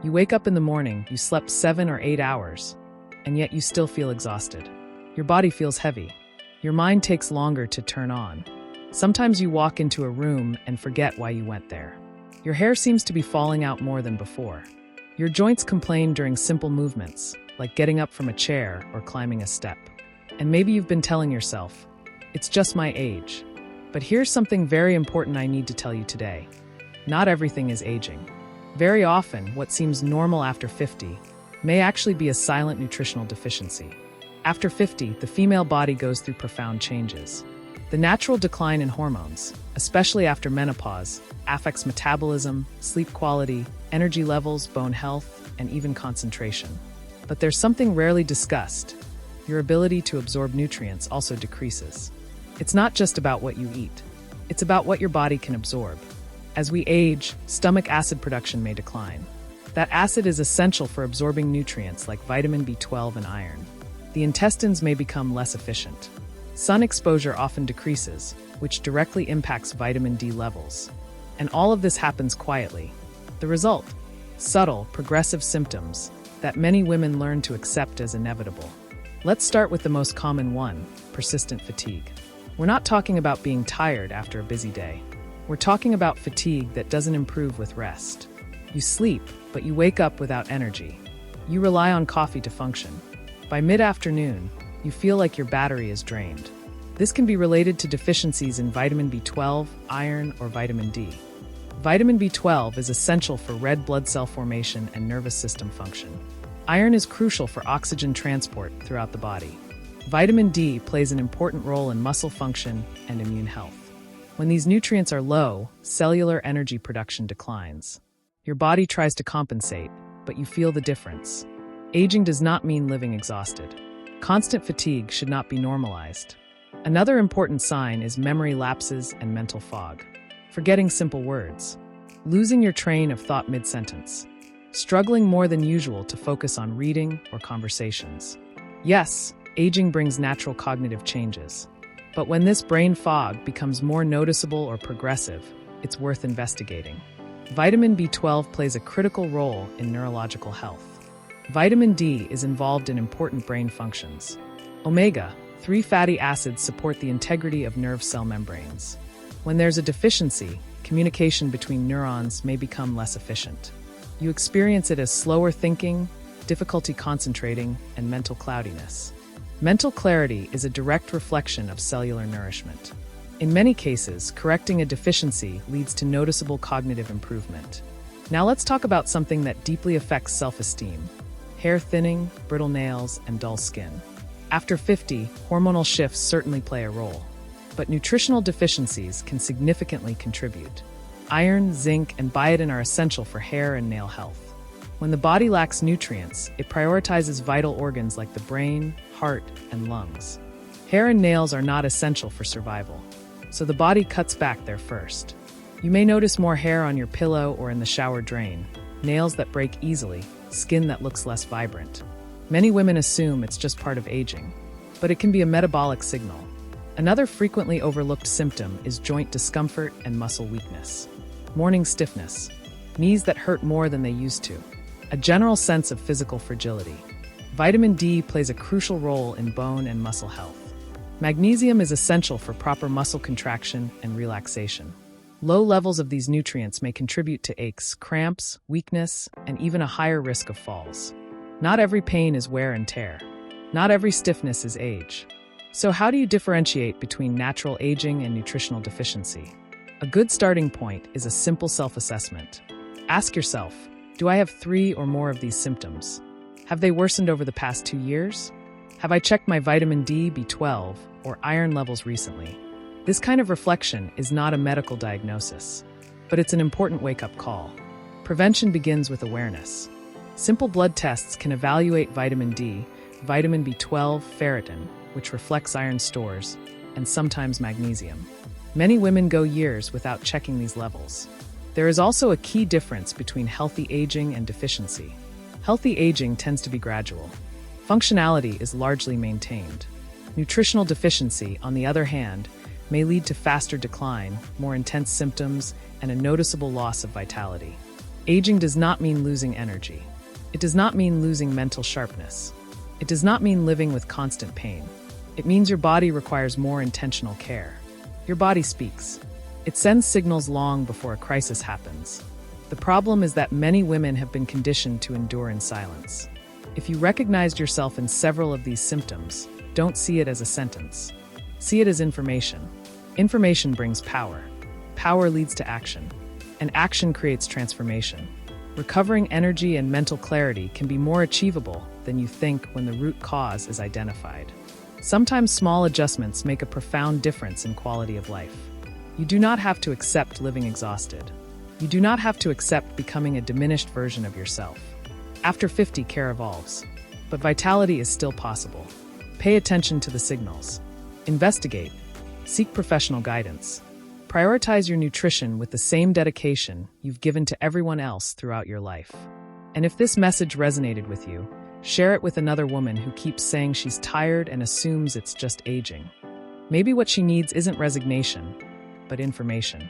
You wake up in the morning, you slept 7 or 8 hours, and yet you still feel exhausted. Your body feels heavy. Your mind takes longer to turn on. Sometimes you walk into a room and forget why you went there. Your hair seems to be falling out more than before. Your joints complain during simple movements, like getting up from a chair or climbing a step. And maybe you've been telling yourself, it's just my age. But here's something very important I need to tell you today. Not everything is aging. Very often, what seems normal after 50 may actually be a silent nutritional deficiency. After 50, the female body goes through profound changes. The natural decline in hormones, especially after menopause, affects metabolism, sleep quality, energy levels, bone health, and even concentration. But there's something rarely discussed. Your ability to absorb nutrients also decreases. It's not just about what you eat. It's about what your body can absorb. As we age, stomach acid production may decline. That acid is essential for absorbing nutrients like vitamin B12 and iron. The intestines may become less efficient. Sun exposure often decreases, which directly impacts vitamin D levels. And all of this happens quietly. The result? Subtle, progressive symptoms that many women learn to accept as inevitable. Let's start with the most common one, persistent fatigue. We're not talking about being tired after a busy day. We're talking about fatigue that doesn't improve with rest. You sleep, but you wake up without energy. You rely on coffee to function. By mid-afternoon, you feel like your battery is drained. This can be related to deficiencies in vitamin B12, iron, or vitamin D. Vitamin B12 is essential for red blood cell formation and nervous system function. Iron is crucial for oxygen transport throughout the body. Vitamin D plays an important role in muscle function and immune health. When these nutrients are low, cellular energy production declines. Your body tries to compensate, but you feel the difference. Aging does not mean living exhausted. Constant fatigue should not be normalized. Another important sign is memory lapses and mental fog. Forgetting simple words. Losing your train of thought mid-sentence. Struggling more than usual to focus on reading or conversations. Yes, aging brings natural cognitive changes. But when this brain fog becomes more noticeable or progressive, it's worth investigating. Vitamin B12 plays a critical role in neurological health. Vitamin D is involved in important brain functions. Omega-3 fatty acids support the integrity of nerve cell membranes. When there's a deficiency, communication between neurons may become less efficient. You experience it as slower thinking, difficulty concentrating, and mental cloudiness. Mental clarity is a direct reflection of cellular nourishment. In many cases, correcting a deficiency leads to noticeable cognitive improvement. Now let's talk about something that deeply affects self-esteem: hair thinning, brittle nails, and dull skin. After 50, hormonal shifts certainly play a role, but nutritional deficiencies can significantly contribute. Iron, zinc, and biotin are essential for hair and nail health. When the body lacks nutrients, it prioritizes vital organs like the brain, heart, and lungs. Hair and nails are not essential for survival, so the body cuts back there first. You may notice more hair on your pillow or in the shower drain, nails that break easily, skin that looks less vibrant. Many women assume it's just part of aging, but it can be a metabolic signal. Another frequently overlooked symptom is joint discomfort and muscle weakness. Morning stiffness, knees that hurt more than they used to, a general sense of physical fragility. Vitamin D plays a crucial role in bone and muscle health. Magnesium is essential for proper muscle contraction and relaxation. Low levels of these nutrients may contribute to aches, cramps, weakness, and even a higher risk of falls. Not every pain is wear and tear. Not every stiffness is age. So how do you differentiate between natural aging and nutritional deficiency? A good starting point is a simple self-assessment. Ask yourself, do I have 3 or more of these symptoms? Have they worsened over the past 2 years? Have I checked my vitamin D, B12, or iron levels recently? This kind of reflection is not a medical diagnosis, but it's an important wake-up call. Prevention begins with awareness. Simple blood tests can evaluate vitamin D, vitamin B12, ferritin, which reflects iron stores, and sometimes magnesium. Many women go years without checking these levels. There is also a key difference between healthy aging and deficiency. Healthy aging tends to be gradual. Functionality is largely maintained. Nutritional deficiency, on the other hand, may lead to faster decline, more intense symptoms, and a noticeable loss of vitality. Aging does not mean losing energy. It does not mean losing mental sharpness. It does not mean living with constant pain. It means your body requires more intentional care. Your body speaks. It sends signals long before a crisis happens. The problem is that many women have been conditioned to endure in silence. If you recognized yourself in several of these symptoms, don't see it as a sentence. See it as information. Information brings power. Power leads to action. And action creates transformation. Recovering energy and mental clarity can be more achievable than you think when the root cause is identified. Sometimes small adjustments make a profound difference in quality of life. You do not have to accept living exhausted. You do not have to accept becoming a diminished version of yourself. After 50, care evolves. But vitality is still possible. Pay attention to the signals. Investigate. Seek professional guidance. Prioritize your nutrition with the same dedication you've given to everyone else throughout your life. And if this message resonated with you, share it with another woman who keeps saying she's tired and assumes it's just aging. Maybe what she needs isn't resignation, but information.